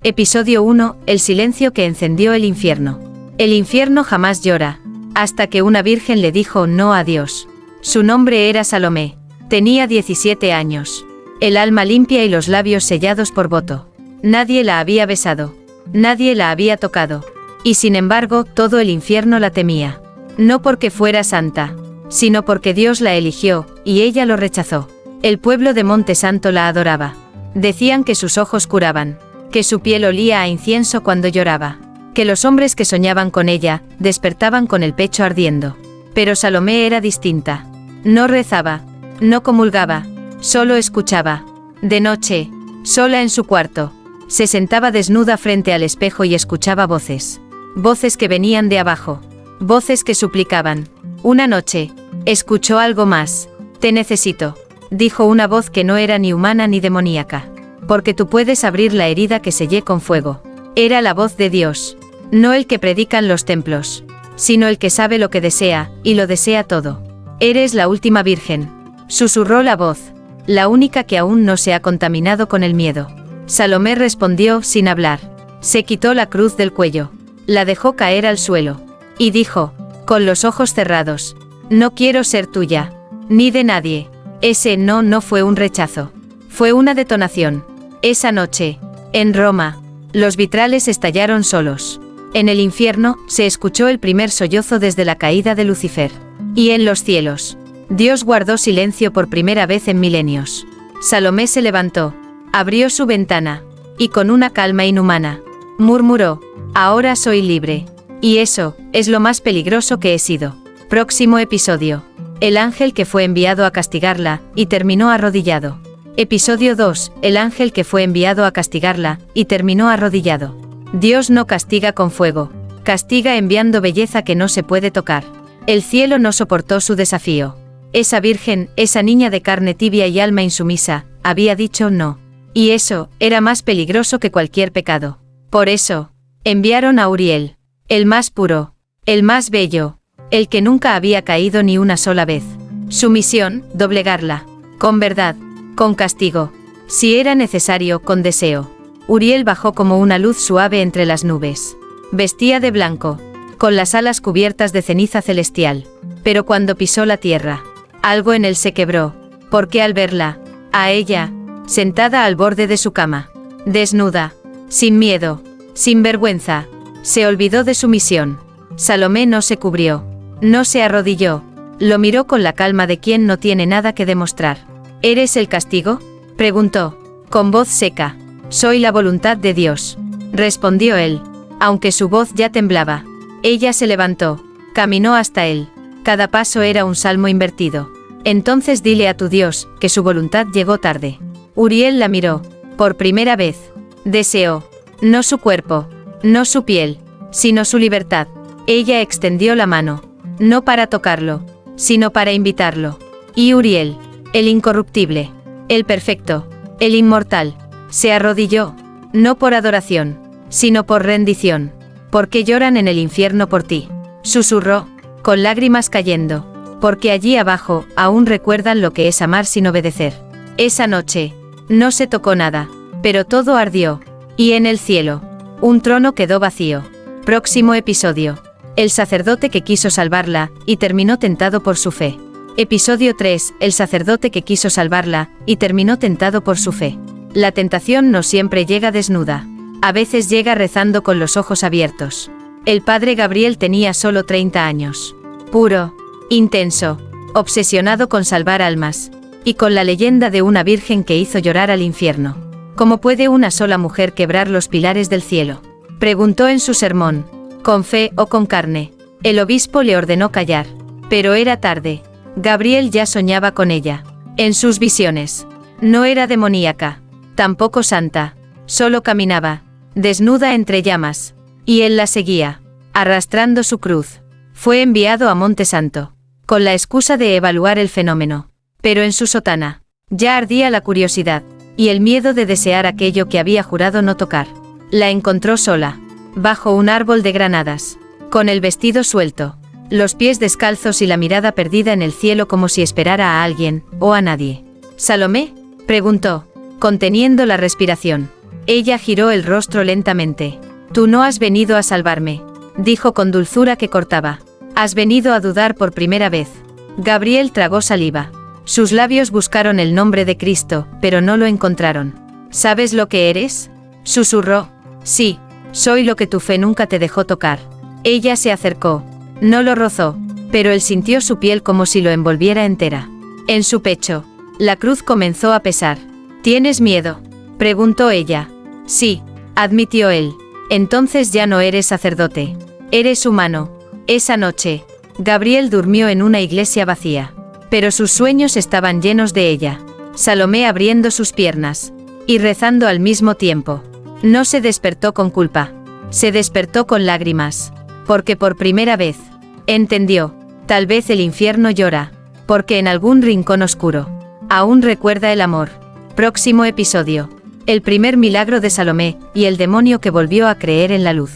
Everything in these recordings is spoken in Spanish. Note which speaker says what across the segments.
Speaker 1: Episodio 1. El silencio que encendió el infierno. El infierno jamás llora, hasta que una virgen le dijo no a Dios. Su nombre era Salomé. Tenía 17 años. El alma limpia y los labios sellados por voto. Nadie la había besado. Nadie la había tocado. Y sin embargo, todo el infierno la temía. No porque fuera santa, sino porque Dios la eligió, y ella lo rechazó. El pueblo de Monte Santo la adoraba. Decían que sus ojos curaban, que su piel olía a incienso cuando lloraba, que los hombres que soñaban con ella, despertaban con el pecho ardiendo. Pero Salomé era distinta. No rezaba, no comulgaba, solo escuchaba. De noche, sola en su cuarto, se sentaba desnuda frente al espejo y escuchaba voces. Voces que venían de abajo. Voces que suplicaban. Una noche, escuchó algo más. Te necesito, dijo una voz que no era ni humana ni demoníaca. Porque tú puedes abrir la herida que sellé con fuego. Era la voz de Dios. No el que predican los templos, sino el que sabe lo que desea, y lo desea todo. Eres la última virgen, susurró la voz, la única que aún no se ha contaminado con el miedo. Salomé respondió sin hablar. Se quitó la cruz del cuello, la dejó caer al suelo, y dijo, con los ojos cerrados, no quiero ser tuya, ni de nadie. Ese no fue un rechazo, fue una detonación. Esa noche, en Roma, los vitrales estallaron solos. En el infierno, se escuchó el primer sollozo desde la caída de Lucifer. Y en los cielos, Dios guardó silencio por primera vez en milenios. Salomé se levantó, abrió su ventana, y con una calma inhumana, murmuró, ahora soy libre. Y eso, es lo más peligroso que he sido. Próximo episodio. El ángel que fue enviado a castigarla, y terminó arrodillado. Episodio 2. El ángel que fue enviado a castigarla, y terminó arrodillado. Dios no castiga con fuego, castiga enviando belleza que no se puede tocar. El cielo no soportó su desafío. Esa virgen, esa niña de carne tibia y alma insumisa, había dicho no. Y eso, era más peligroso que cualquier pecado. Por eso, enviaron a Uriel, el más puro, el más bello, el que nunca había caído ni una sola vez. Su misión, doblegarla, con verdad, con castigo, si era necesario, con deseo. Uriel bajó como una luz suave entre las nubes. Vestía de blanco, con las alas cubiertas de ceniza celestial. Pero cuando pisó la tierra, algo en él se quebró, porque al verla, a ella, sentada al borde de su cama, desnuda, sin miedo, sin vergüenza, se olvidó de su misión. Salomé no se cubrió, no se arrodilló, lo miró con la calma de quien no tiene nada que demostrar. ¿Eres el castigo?, preguntó, con voz seca. Soy la voluntad de Dios, respondió él, aunque su voz ya temblaba. Ella se levantó, caminó hasta él. Cada paso era un salmo invertido. Entonces dile a tu Dios, que su voluntad llegó tarde. Uriel la miró, por primera vez. Deseó, no su cuerpo, no su piel, sino su libertad. Ella extendió la mano, no para tocarlo, sino para invitarlo. Y Uriel, el incorruptible, el perfecto, el inmortal, se arrodilló, no por adoración, sino por rendición. ¿Por qué lloran en el infierno por ti?, susurró, con lágrimas cayendo, porque allí abajo, aún recuerdan lo que es amar sin obedecer. Esa noche, no se tocó nada, pero todo ardió, y en el cielo, un trono quedó vacío. Próximo episodio. El sacerdote que quiso salvarla, y terminó tentado por su fe. Episodio 3. El sacerdote que quiso salvarla, y terminó tentado por su fe. La tentación no siempre llega desnuda. A veces llega rezando con los ojos abiertos. El padre Gabriel tenía solo 30 años. Puro, intenso, obsesionado con salvar almas, y con la leyenda de una virgen que hizo llorar al infierno. ¿Cómo puede una sola mujer quebrar los pilares del cielo?, preguntó en su sermón. ¿Con fe o con carne? El obispo le ordenó callar. Pero era tarde. Gabriel ya soñaba con ella. En sus visiones. No era demoníaca, tampoco santa, solo caminaba, desnuda entre llamas, y él la seguía, arrastrando su cruz. Fue enviado a Monte Santo, con la excusa de evaluar el fenómeno. Pero en su sotana, ya ardía la curiosidad, y el miedo de desear aquello que había jurado no tocar. La encontró sola, bajo un árbol de granadas, con el vestido suelto, los pies descalzos y la mirada perdida en el cielo como si esperara a alguien, o a nadie. ¿Salomé?, preguntó, conteniendo la respiración. Ella giró el rostro lentamente. Tú no has venido a salvarme, dijo con dulzura que cortaba. Has venido a dudar por primera vez. Gabriel tragó saliva. Sus labios buscaron el nombre de Cristo, pero no lo encontraron. ¿Sabes lo que eres?, susurró. Sí, soy lo que tu fe nunca te dejó tocar. Ella se acercó. No lo rozó, pero él sintió su piel como si lo envolviera entera. En su pecho, la cruz comenzó a pesar. ¿Tienes miedo?, preguntó ella. Sí, admitió él. Entonces ya no eres sacerdote. Eres humano. Esa noche, Gabriel durmió en una iglesia vacía. Pero sus sueños estaban llenos de ella. Salomé abriendo sus piernas y rezando al mismo tiempo. No se despertó con culpa. Se despertó con lágrimas. Porque por primera vez entendió. Tal vez el infierno llora. Porque en algún rincón oscuro aún recuerda el amor. Próximo episodio. El primer milagro de Salomé y el demonio que volvió a creer en la luz.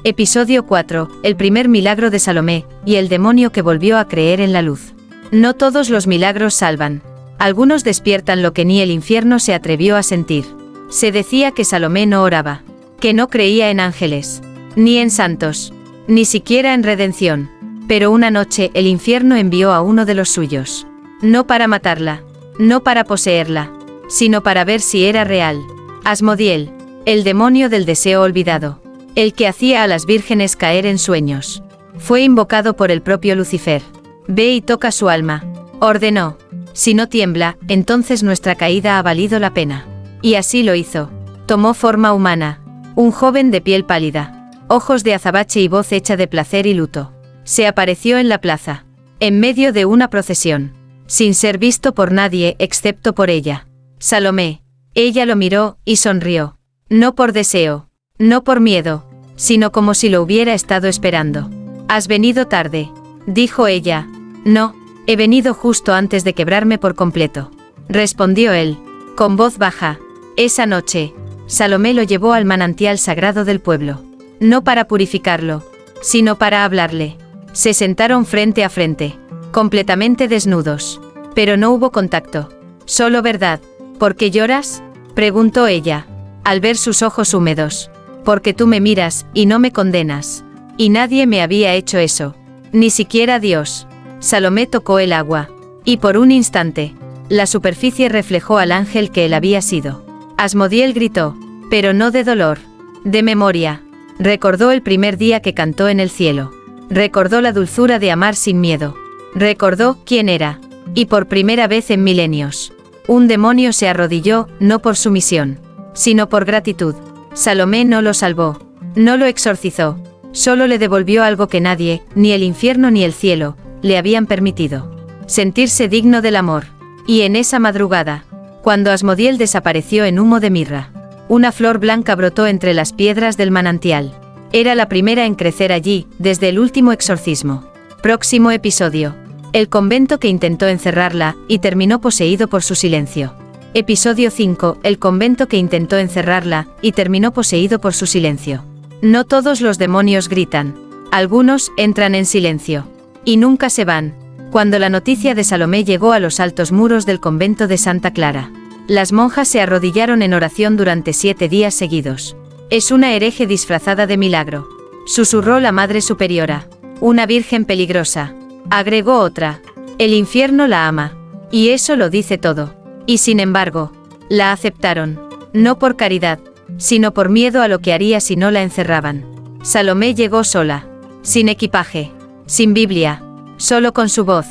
Speaker 1: Episodio 4. El primer milagro de Salomé y el demonio que volvió a creer en la luz. No todos los milagros salvan. Algunos despiertan lo que ni el infierno se atrevió a sentir. Se decía que Salomé no oraba, que no creía en ángeles, ni en santos, ni siquiera en redención. Pero una noche el infierno envió a uno de los suyos. No para matarla, no para poseerla, sino para ver si era real. Asmodiel, el demonio del deseo olvidado, el que hacía a las vírgenes caer en sueños. Fue invocado por el propio Lucifer. Ve y toca su alma, ordenó. Si no tiembla, entonces nuestra caída ha valido la pena. Y así lo hizo. Tomó forma humana. Un joven de piel pálida, ojos de azabache y voz hecha de placer y luto. Se apareció en la plaza, en medio de una procesión, sin ser visto por nadie excepto por ella. Salomé. Ella lo miró y sonrió. No por deseo, no por miedo, sino como si lo hubiera estado esperando. Has venido tarde, dijo ella. No, he venido justo antes de quebrarme por completo, respondió él, con voz baja. Esa noche, Salomé lo llevó al manantial sagrado del pueblo. No para purificarlo, sino para hablarle. Se sentaron frente a frente, completamente desnudos. Pero no hubo contacto. Solo verdad. ¿Por qué lloras?, preguntó ella, al ver sus ojos húmedos. Porque tú me miras y no me condenas. Y nadie me había hecho eso. Ni siquiera Dios. Salomé tocó el agua. Y por un instante, la superficie reflejó al ángel que él había sido. Asmodiel gritó, pero no de dolor, de memoria. Recordó el primer día que cantó en el cielo. Recordó la dulzura de amar sin miedo. Recordó quién era. Y por primera vez en milenios, un demonio se arrodilló, no por sumisión, sino por gratitud. Salomé no lo salvó, no lo exorcizó, solo le devolvió algo que nadie, ni el infierno ni el cielo, le habían permitido. Sentirse digno del amor. Y en esa madrugada, cuando Asmodiel desapareció en humo de mirra, una flor blanca brotó entre las piedras del manantial. Era la primera en crecer allí, desde el último exorcismo. Próximo episodio. El convento que intentó encerrarla, y terminó poseído por su silencio. Episodio 5. El convento que intentó encerrarla, y terminó poseído por su silencio. No todos los demonios gritan. Algunos entran en silencio. Y nunca se van. Cuando la noticia de Salomé llegó a los altos muros del convento de Santa Clara, las monjas se arrodillaron en oración durante 7 días seguidos. Es una hereje disfrazada de milagro, susurró la Madre Superiora. Una virgen peligrosa, agregó otra. El infierno la ama. Y eso lo dice todo. Y sin embargo, la aceptaron, no por caridad, sino por miedo a lo que haría si no la encerraban. Salomé llegó sola, sin equipaje, sin Biblia, solo con su voz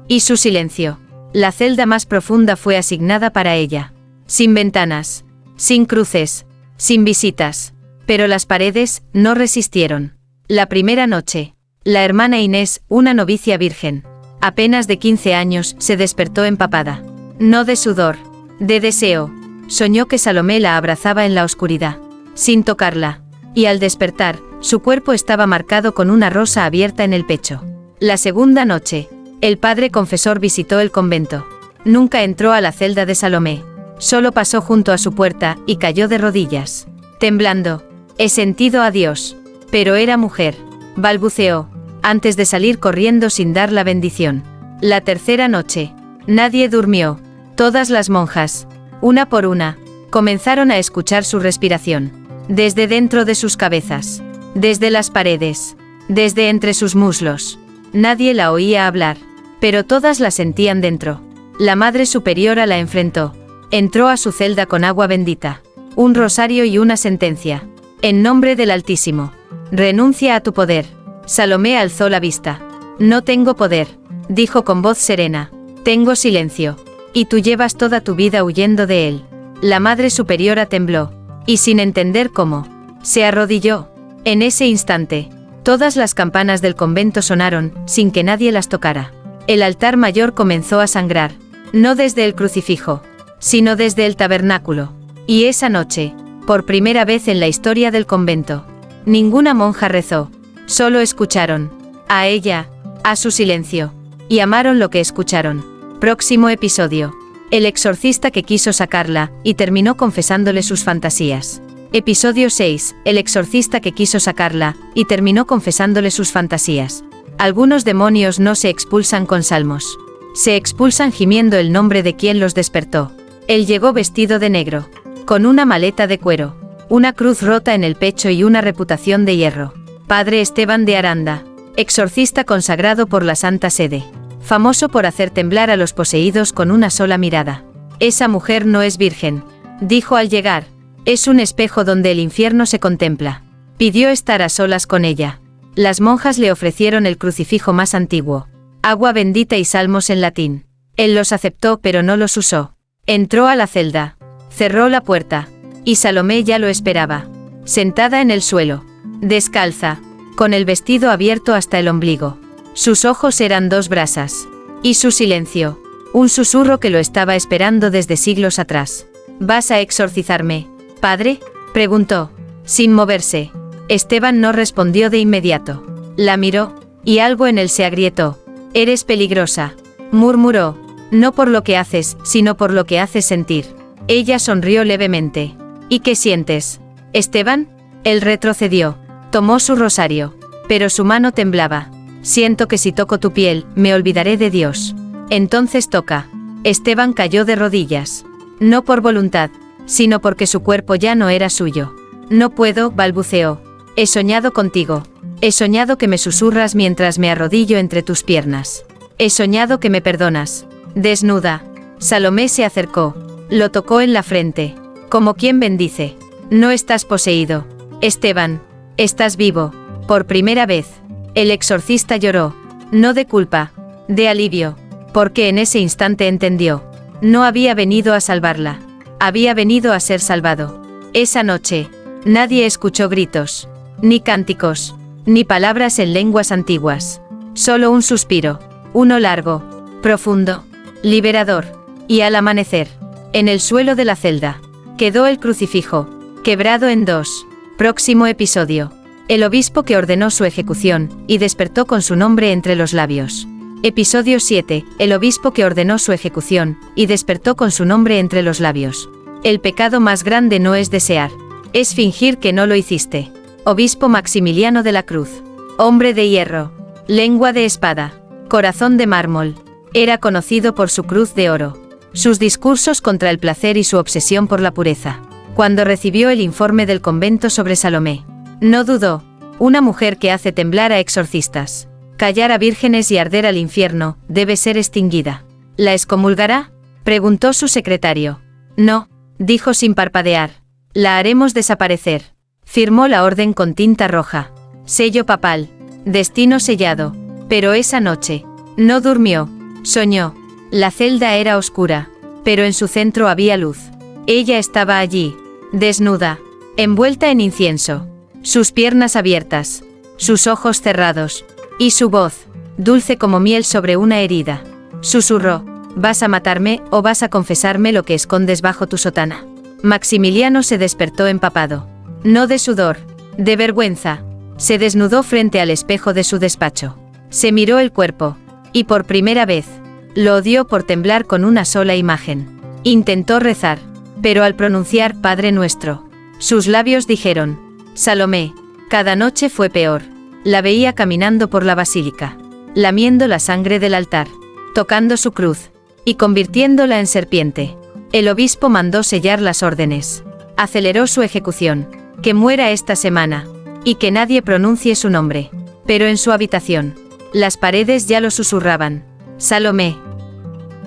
Speaker 1: y su silencio. La celda más profunda fue asignada para ella. Sin ventanas, sin cruces, sin visitas. Pero las paredes no resistieron. La primera noche, la hermana Inés, una novicia virgen, apenas de 15 años, se despertó empapada. No de sudor, de deseo. Soñó que Salomé la abrazaba en la oscuridad, sin tocarla. Y al despertar, su cuerpo estaba marcado con una rosa abierta en el pecho. La segunda noche, el padre confesor visitó el convento. Nunca entró a la celda de Salomé. Solo pasó junto a su puerta y cayó de rodillas, temblando. He sentido a Dios. Pero era mujer, balbuceó, antes de salir corriendo sin dar la bendición. La tercera noche, nadie durmió. Todas las monjas, una por una, Comenzaron a escuchar su respiración. Desde dentro de sus cabezas. Desde las paredes. Desde entre sus muslos. Nadie la oía hablar. Pero todas la sentían dentro. La Madre Superiora la enfrentó. Entró a su celda con agua bendita. Un rosario y una sentencia. En nombre del Altísimo. Renuncia a tu poder. Salomé alzó la vista. No tengo poder. Dijo con voz serena. Tengo silencio. Y tú llevas toda tu vida huyendo de él. La Madre Superiora tembló. Y sin entender cómo, se arrodilló. En ese instante, todas las campanas del convento sonaron, sin que nadie las tocara. El altar mayor comenzó a sangrar. No desde el crucifijo, sino desde el tabernáculo. Y esa noche, por primera vez en la historia del convento, ninguna monja rezó. Solo escucharon. A ella, a su silencio. Y amaron lo que escucharon. Próximo episodio. El exorcista que quiso sacarla, y terminó confesándole sus fantasías. Episodio 6. El exorcista que quiso sacarla, y terminó confesándole sus fantasías. Algunos demonios no se expulsan con salmos. Se expulsan gimiendo el nombre de quien los despertó. Él llegó vestido de negro. Con una maleta de cuero. Una cruz rota en el pecho y una reputación de hierro. Padre Esteban de Aranda. Exorcista consagrado por la Santa Sede. Famoso por hacer temblar a los poseídos con una sola mirada. Esa mujer no es virgen. Dijo al llegar. Es un espejo donde el infierno se contempla. Pidió estar a solas con ella. Las monjas le ofrecieron el crucifijo más antiguo. Agua bendita y salmos en latín. Él los aceptó pero no los usó. Entró a la celda. Cerró la puerta. Y Salomé ya lo esperaba. Sentada en el suelo. Descalza. Con el vestido abierto hasta el ombligo. Sus ojos eran dos brasas. Y su silencio. Un susurro que lo estaba esperando desde siglos atrás. ¿Vas a exorcizarme, padre?, preguntó, sin moverse. Esteban no respondió de inmediato. La miró, y algo en él se agrietó. Eres peligrosa, murmuró. No por lo que haces, sino por lo que haces sentir. Ella sonrió levemente. ¿Y qué sientes, Esteban? Él retrocedió. Tomó su rosario. Pero su mano temblaba. Siento que si toco tu piel, me olvidaré de Dios. Entonces toca. Esteban cayó de rodillas. No por voluntad, sino porque su cuerpo ya no era suyo. No puedo, balbuceó. He soñado contigo. He soñado que me susurras mientras me arrodillo entre tus piernas. He soñado que me perdonas. Desnuda. Salomé se acercó. Lo tocó en la frente. Como quien bendice. No estás poseído. Esteban. Estás vivo. Por primera vez. El exorcista lloró. No de culpa. De alivio. Porque en ese instante entendió. No había venido a salvarla. Había venido a ser salvado. Esa noche, nadie escuchó gritos. Ni cánticos. Ni palabras en lenguas antiguas. Solo un suspiro. Uno largo. Profundo. Liberador. Y al amanecer, en el suelo de la celda, quedó el crucifijo, quebrado en dos. Próximo episodio. El obispo que ordenó su ejecución, y despertó con su nombre entre los labios. Episodio 7. El obispo que ordenó su ejecución, y despertó con su nombre entre los labios. El pecado más grande no es desear. Es fingir que no lo hiciste. Obispo Maximiliano de la Cruz. Hombre de hierro. Lengua de espada. Corazón de mármol. Era conocido por su cruz de oro. Sus discursos contra el placer y su obsesión por la pureza. Cuando recibió el informe del convento sobre Salomé, no dudó. Una mujer que hace temblar a exorcistas, callar a vírgenes y arder al infierno, debe ser extinguida. ¿La excomulgará?, preguntó su secretario. No, dijo sin parpadear. La haremos desaparecer. Firmó la orden con tinta roja. Sello papal. Destino sellado. Pero esa noche, no durmió. Soñó. La celda era oscura, pero en su centro había luz. Ella estaba allí, desnuda, envuelta en incienso. Sus piernas abiertas, sus ojos cerrados, y su voz, dulce como miel sobre una herida. Susurró: ¿vas a matarme o vas a confesarme lo que escondes bajo tu sotana? Maximiliano se despertó empapado. No de sudor, de vergüenza. Se desnudó frente al espejo de su despacho. Se miró el cuerpo, y por primera vez, lo odió por temblar con una sola imagen. Intentó rezar, pero al pronunciar Padre Nuestro, sus labios dijeron: Salomé. Cada noche fue peor. La veía caminando por la basílica, lamiendo la sangre del altar, tocando su cruz, y convirtiéndola en serpiente. El obispo mandó sellar las órdenes. Aceleró su ejecución. Que muera esta semana. Y que nadie pronuncie su nombre. Pero en su habitación, las paredes ya lo susurraban. Salomé.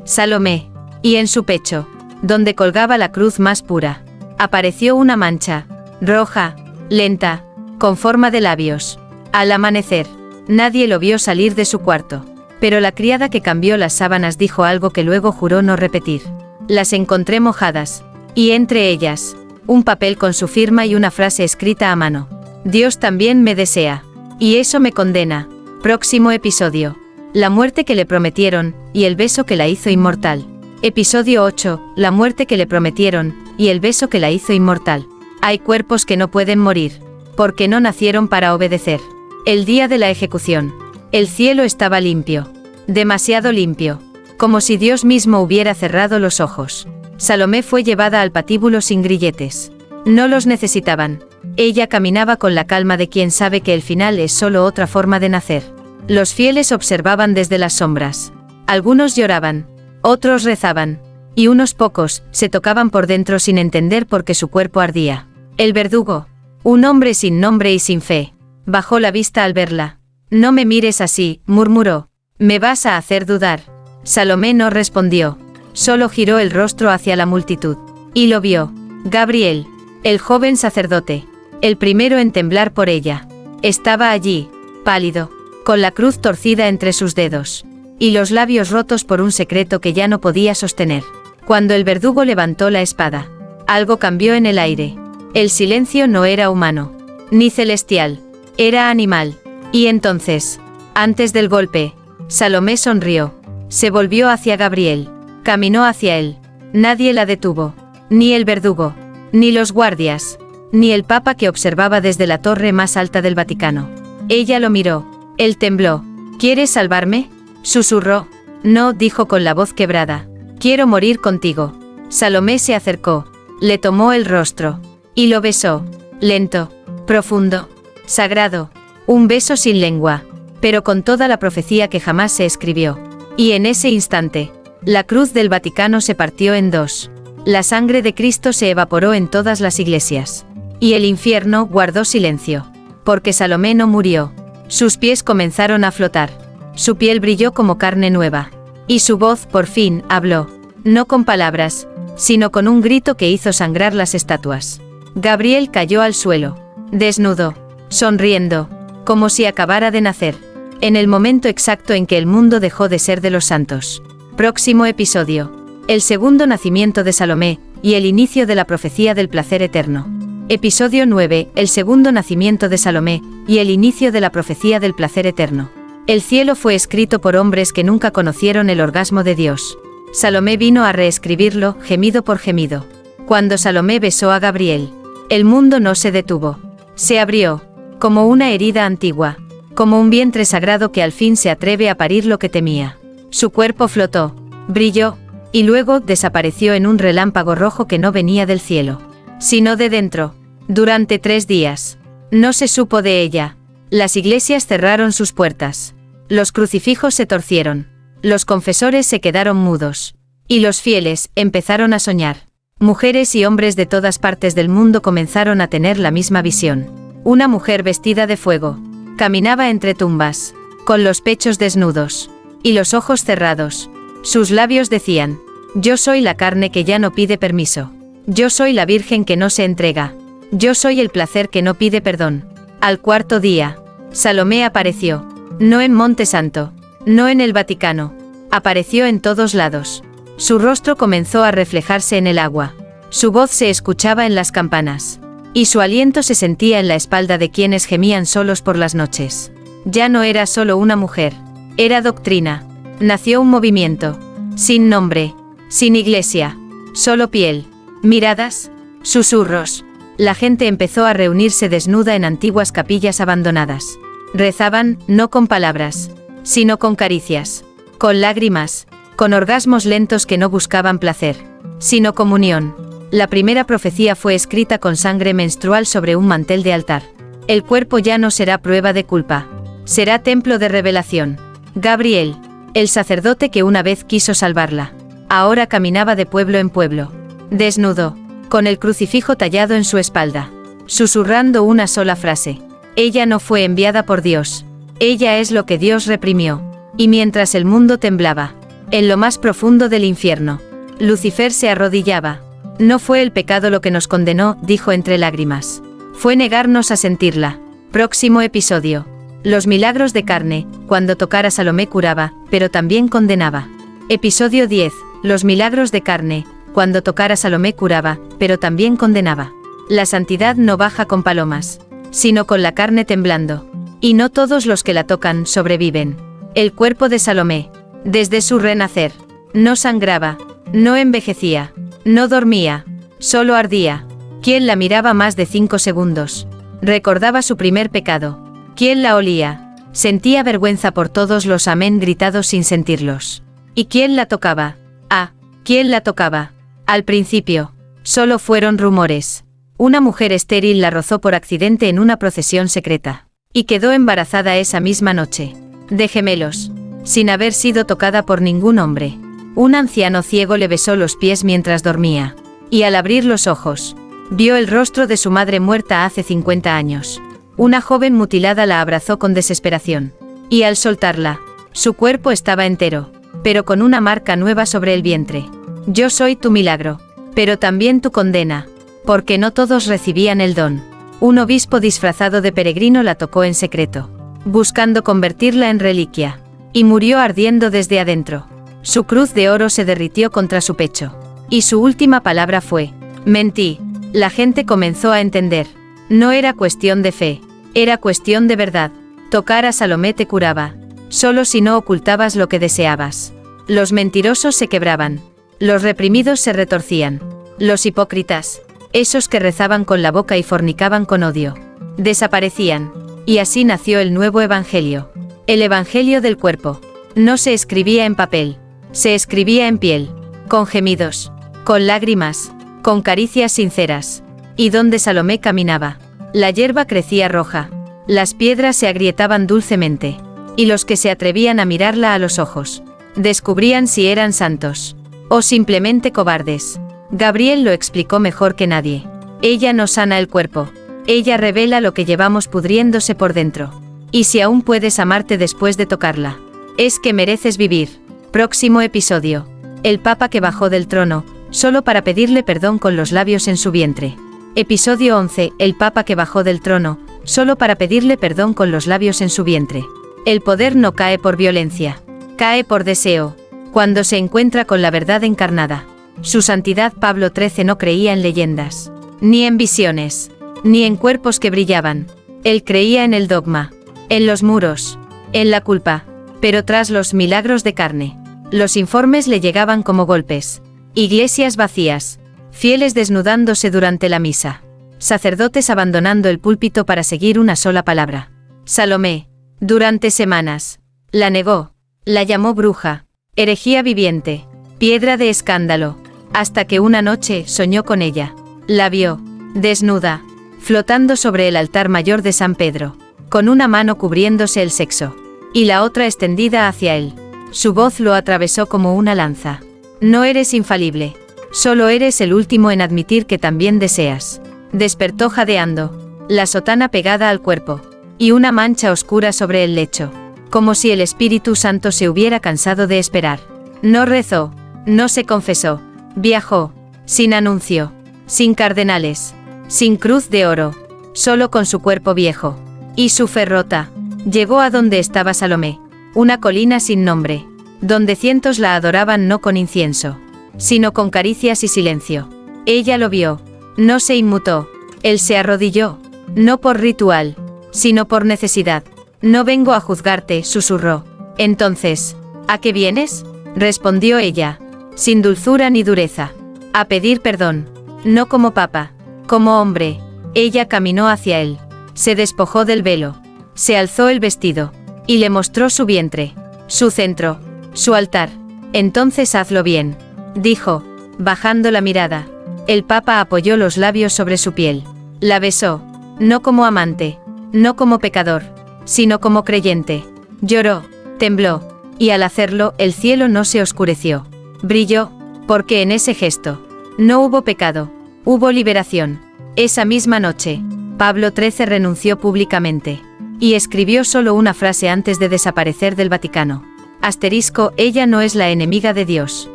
Speaker 1: Salomé. Y en su pecho, donde colgaba la cruz más pura, apareció una mancha, roja, lenta, con forma de labios. Al amanecer, nadie lo vio salir de su cuarto. Pero la criada que cambió las sábanas dijo algo que luego juró no repetir. Las encontré mojadas. Y entre ellas, un papel con su firma y una frase escrita a mano. Dios también me desea. Y eso me condena. Próximo episodio. La muerte que le prometieron, y el beso que la hizo inmortal. Episodio 8. La muerte que le prometieron, y el beso que la hizo inmortal. Hay cuerpos que no pueden morir, porque no nacieron para obedecer. El día de la ejecución. El cielo estaba limpio. Demasiado limpio. Como si Dios mismo hubiera cerrado los ojos. Salomé fue llevada al patíbulo sin grilletes. No los necesitaban. Ella caminaba con la calma de quien sabe que el final es solo otra forma de nacer. Los fieles observaban desde las sombras. Algunos lloraban, otros rezaban, y unos pocos se tocaban por dentro sin entender por qué su cuerpo ardía. El verdugo, un hombre sin nombre y sin fe, bajó la vista al verla. No me mires así, murmuró. Me vas a hacer dudar. Salomé no respondió. Solo giró el rostro hacia la multitud. Y lo vio. Gabriel, el joven sacerdote, el primero en temblar por ella. Estaba allí, pálido, con la cruz torcida entre sus dedos, y los labios rotos por un secreto que ya no podía sostener. Cuando el verdugo levantó la espada, algo cambió en el aire. El silencio no era humano, ni celestial, era animal. Y entonces, antes del golpe, Salomé sonrió. Se volvió hacia Gabriel. Caminó hacia él. Nadie la detuvo. Ni el verdugo. Ni los guardias. Ni el papa que observaba desde la torre más alta del Vaticano. Ella lo miró. Él tembló. ¿Quieres salvarme?, susurró. No, dijo con la voz quebrada. Quiero morir contigo. Salomé se acercó. Le tomó el rostro. Y lo besó. Lento. Profundo. Sagrado. Un beso sin lengua, pero con toda la profecía que jamás se escribió. Y en ese instante, la cruz del Vaticano se partió en dos. La sangre de Cristo se evaporó en todas las iglesias. Y el infierno guardó silencio. Porque Salomé no murió. Sus pies comenzaron a flotar. Su piel brilló como carne nueva. Y su voz, por fin, habló. No con palabras, sino con un grito que hizo sangrar las estatuas. Gabriel cayó al suelo. Desnudo. Sonriendo. Como si acabara de nacer. En el momento exacto en que el mundo dejó de ser de los santos. Próximo episodio. El segundo nacimiento de Salomé, y el inicio de la profecía del placer eterno. Episodio 9. El segundo nacimiento de Salomé, y el inicio de la profecía del placer eterno. El cielo fue escrito por hombres que nunca conocieron el orgasmo de Dios. Salomé vino a reescribirlo, gemido por gemido. Cuando Salomé besó a Gabriel, el mundo no se detuvo. Se abrió. Como una herida antigua, como un vientre sagrado que al fin se atreve a parir lo que temía. Su cuerpo flotó, brilló, y luego desapareció en un relámpago rojo que no venía del cielo, sino de dentro. Durante 3 días, no se supo de ella. Las iglesias cerraron sus puertas. Los crucifijos se torcieron. Los confesores se quedaron mudos. Y los fieles empezaron a soñar. Mujeres y hombres de todas partes del mundo comenzaron a tener la misma visión. Una mujer vestida de fuego. Caminaba entre tumbas, con los pechos desnudos, y los ojos cerrados. Sus labios decían, yo soy la carne que ya no pide permiso. Yo soy la virgen que no se entrega. Yo soy el placer que no pide perdón. Al 4.º día, Salomé apareció. No en Monte Santo, no en el Vaticano. Apareció en todos lados. Su rostro comenzó a reflejarse en el agua. Su voz se escuchaba en las campanas. Y su aliento se sentía en la espalda de quienes gemían solos por las noches. Ya no era solo una mujer. Era doctrina. Nació un movimiento. Sin nombre. Sin iglesia. Solo piel. Miradas. Susurros. La gente empezó a reunirse desnuda en antiguas capillas abandonadas. Rezaban, no con palabras, sino con caricias. Con lágrimas. Con orgasmos lentos que no buscaban placer, sino comunión. La primera profecía fue escrita con sangre menstrual sobre un mantel de altar. El cuerpo ya no será prueba de culpa. Será templo de revelación. Gabriel, el sacerdote que una vez quiso salvarla, Ahora caminaba de pueblo en pueblo, desnudo, con el crucifijo tallado en su espalda, susurrando una sola frase. Ella no fue enviada por Dios. Ella es lo que Dios reprimió. Y mientras el mundo temblaba, en lo más profundo del infierno, Lucifer se arrodillaba. No fue el pecado lo que nos condenó, dijo entre lágrimas. Fue negarnos a sentirla. Próximo episodio. Los milagros de carne. Cuando tocara Salomé curaba, pero también condenaba. Episodio 10. Los milagros de carne. Cuando tocara Salomé curaba, pero también condenaba. La santidad no baja con palomas, sino con la carne temblando. Y no todos los que la tocan sobreviven. El cuerpo de Salomé, desde su renacer, no sangraba, no envejecía, no dormía, solo ardía. ¿Quién la miraba más de 5 segundos? Recordaba su primer pecado. ¿Quién la olía? Sentía vergüenza por todos los amén gritados sin sentirlos. ¿Y quién la tocaba? Ah, ¿quién la tocaba? Al principio, solo fueron rumores. Una mujer estéril la rozó por accidente en una procesión secreta. Y quedó embarazada esa misma noche. De gemelos. Sin haber sido tocada por ningún hombre. Un anciano ciego le besó los pies mientras dormía. Y al abrir los ojos, vio el rostro de su madre muerta hace 50 años. Una joven mutilada la abrazó con desesperación. Y al soltarla, su cuerpo estaba entero, pero con una marca nueva sobre el vientre. Yo soy tu milagro, pero también tu condena, porque no todos recibían el don. Un obispo disfrazado de peregrino la tocó en secreto, buscando convertirla en reliquia, y murió ardiendo desde adentro. Su cruz de oro se derritió contra su pecho, y su última palabra fue: mentí. La gente comenzó a entender. No era cuestión de fe, era cuestión de verdad. Tocar a Salomé te curaba, solo si no ocultabas lo que deseabas. Los mentirosos se quebraban, los reprimidos se retorcían, los hipócritas, esos que rezaban con la boca y fornicaban con odio, desaparecían, y así nació el nuevo evangelio. El evangelio del cuerpo. No se escribía en papel, se escribía en piel, con gemidos, con lágrimas, con caricias sinceras. Y donde Salomé caminaba, la hierba crecía roja, las piedras se agrietaban dulcemente, y los que se atrevían a mirarla a los ojos, descubrían si eran santos, o simplemente cobardes. Gabriel lo explicó mejor que nadie. Ella no sana el cuerpo, ella revela lo que llevamos pudriéndose por dentro. Y si aún puedes amarte después de tocarla, es que mereces vivir. Próximo episodio. El Papa que bajó del trono, solo para pedirle perdón con los labios en su vientre. Episodio 11. El Papa que bajó del trono, solo para pedirle perdón con los labios en su vientre. El poder no cae por violencia, cae por deseo, cuando se encuentra con la verdad encarnada. Su santidad Pablo XIII no creía en leyendas, ni en visiones, ni en cuerpos que brillaban. Él creía en el dogma, en los muros, en la culpa, pero tras los milagros de carne, los informes le llegaban como golpes. Iglesias vacías, fieles desnudándose durante la misa, sacerdotes abandonando el púlpito para seguir una sola palabra. Salomé, durante semanas, la negó, la llamó bruja, herejía viviente, piedra de escándalo, hasta que una noche soñó con ella. La vio, desnuda, flotando sobre el altar mayor de San Pedro, con una mano cubriéndose el sexo, y la otra extendida hacia él. Su voz lo atravesó como una lanza. No eres infalible, solo eres el último en admitir que también deseas. Despertó jadeando, la sotana pegada al cuerpo, y una mancha oscura sobre el lecho, como si el Espíritu Santo se hubiera cansado de esperar. No rezó, no se confesó, viajó, sin anuncio, sin cardenales, sin cruz de oro, solo con su cuerpo viejo, y su fe rota. Llegó a donde estaba Salomé, una colina sin nombre, donde cientos la adoraban no con incienso, sino con caricias y silencio. Ella lo vio, no se inmutó, él se arrodilló, no por ritual, sino por necesidad. No vengo a juzgarte, susurró. Entonces, ¿a qué vienes?, respondió ella, sin dulzura ni dureza. A pedir perdón, no como papa, como hombre. Ella caminó hacia él, se despojó del velo, se alzó el vestido, y le mostró su vientre, su centro, su altar. Entonces hazlo bien, dijo, bajando la mirada. El Papa apoyó los labios sobre su piel. La besó, no como amante, no como pecador, sino como creyente. Lloró, tembló, y al hacerlo el cielo no se oscureció. Brilló, Porque en ese gesto no hubo pecado, hubo liberación. Esa misma noche, Pablo XIII renunció públicamente. Y escribió solo una frase antes de desaparecer del Vaticano. Asterisco, ella no es la enemiga de Dios.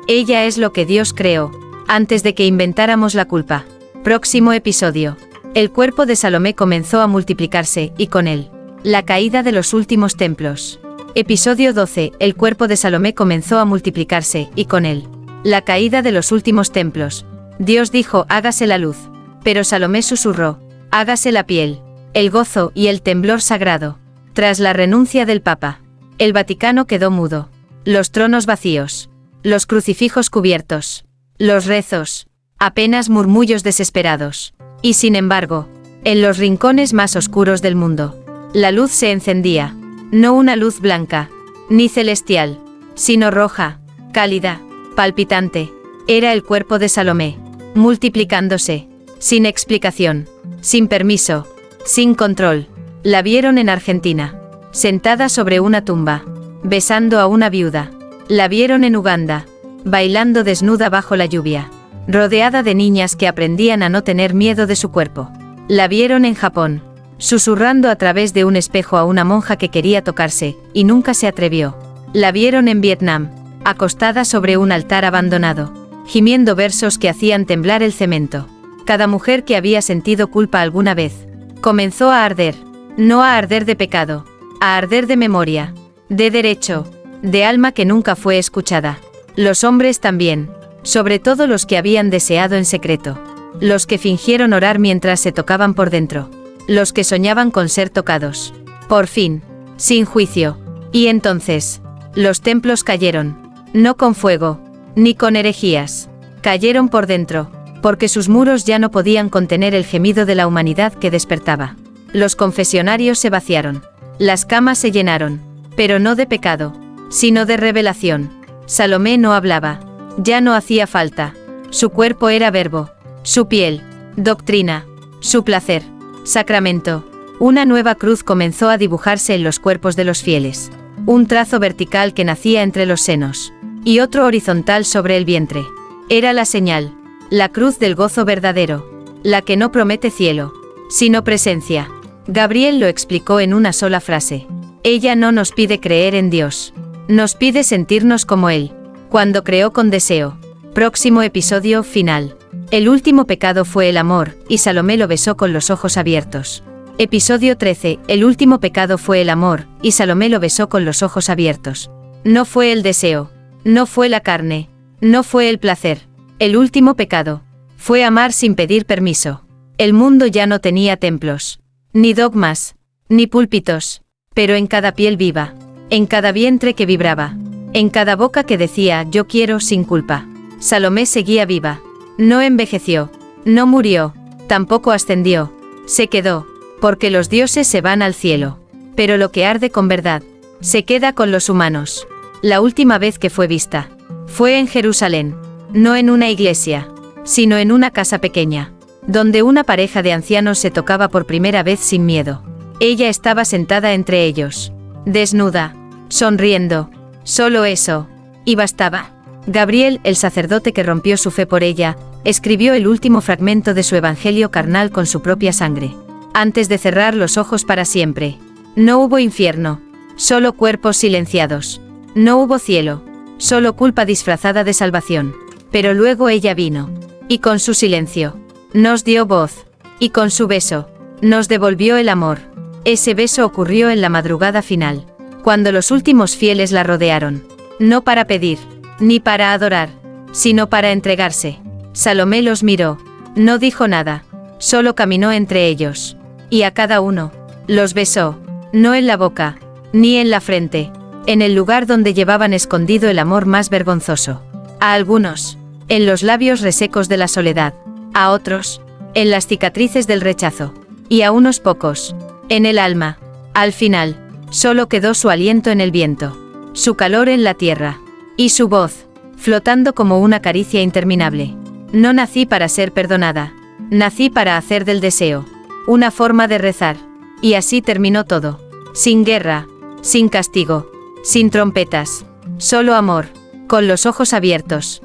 Speaker 1: Ella es lo que Dios creó, antes de que inventáramos la culpa. Próximo episodio. El cuerpo de Salomé comenzó a multiplicarse, y con él, la caída de los últimos templos. Episodio 12. El cuerpo de Salomé comenzó a multiplicarse, y con él, la caída de los últimos templos. Dios dijo, hágase la luz. Pero Salomé susurró, hágase la piel, el gozo y el temblor sagrado. Tras la renuncia del Papa, el Vaticano quedó mudo. Los tronos vacíos. Los crucifijos cubiertos. Los rezos. Apenas murmullos desesperados. Y sin embargo, en los rincones más oscuros del mundo, la luz se encendía. No una luz blanca, ni celestial, sino roja, cálida, palpitante. Era el cuerpo de Salomé, multiplicándose, sin explicación, sin permiso, sin control. La vieron en Argentina, sentada sobre una tumba, besando a una viuda. La vieron en Uganda, bailando desnuda bajo la lluvia, rodeada de niñas que aprendían a no tener miedo de su cuerpo. La vieron en Japón, susurrando a través de un espejo a una monja que quería tocarse, y nunca se atrevió. La vieron en Vietnam, acostada sobre un altar abandonado, gimiendo versos que hacían temblar el cemento. Cada mujer que había sentido culpa alguna vez, comenzó a arder, no a arder de pecado, a arder de memoria, de derecho, de alma que nunca fue escuchada. Los hombres también, sobre todo los que habían deseado en secreto, los que fingieron orar mientras se tocaban por dentro, los que soñaban con ser tocados. Por fin, sin juicio. Y entonces, los templos cayeron, no con fuego, ni con herejías, cayeron por dentro, porque sus muros ya no podían contener el gemido de la humanidad que despertaba. Los confesionarios se vaciaron, las camas se llenaron, pero no de pecado, sino de revelación. Salomé no hablaba, ya no hacía falta. Su cuerpo era verbo, su piel, doctrina, su placer, sacramento. Una nueva cruz comenzó a dibujarse en los cuerpos de los fieles. Un trazo vertical que nacía entre los senos, y otro horizontal sobre el vientre. Era la señal, la cruz del gozo verdadero, la que no promete cielo, sino presencia. Gabriel lo explicó en una sola frase. Ella no nos pide creer en Dios, nos pide sentirnos como Él, cuando creó con deseo. Próximo episodio final. El último pecado fue el amor, y Salomé lo besó con los ojos abiertos. Episodio 13. El último pecado fue el amor, y Salomé lo besó con los ojos abiertos. No fue el deseo, no fue la carne, no fue el placer. El último pecado fue amar sin pedir permiso. El mundo ya no tenía templos, ni dogmas, ni púlpitos, pero en cada piel viva, en cada vientre que vibraba, en cada boca que decía yo quiero sin culpa, Salomé seguía viva. No envejeció, no murió, tampoco ascendió, se quedó, porque los dioses se van al cielo, pero lo que arde con verdad, se queda con los humanos. La última vez que fue vista, fue en Jerusalén, no en una iglesia, sino en una casa pequeña, donde una pareja de ancianos se tocaba por primera vez sin miedo. Ella estaba sentada entre ellos, desnuda, sonriendo, solo eso, y bastaba. Gabriel, el sacerdote que rompió su fe por ella, escribió el último fragmento de su evangelio carnal con su propia sangre, antes de cerrar los ojos para siempre. No hubo infierno, solo cuerpos silenciados. No hubo cielo, solo culpa disfrazada de salvación. Pero luego ella vino, y con su silencio, nos dio voz, y con su beso, nos devolvió el amor. Ese beso ocurrió en la madrugada final, cuando los últimos fieles la rodearon, no para pedir, ni para adorar, sino para entregarse. Salomé los miró, no dijo nada, solo caminó entre ellos, y a cada uno, los besó, no en la boca, ni en la frente, en el lugar donde llevaban escondido el amor más vergonzoso. A algunos, en los labios resecos de la soledad, a otros, en las cicatrices del rechazo, y a unos pocos, en el alma. Al final, solo quedó su aliento en el viento, su calor en la tierra, y su voz, flotando como una caricia interminable. No nací para ser perdonada, nací para hacer del deseo una forma de rezar. Y así terminó todo, sin guerra, sin castigo, sin trompetas, solo amor, con los ojos abiertos,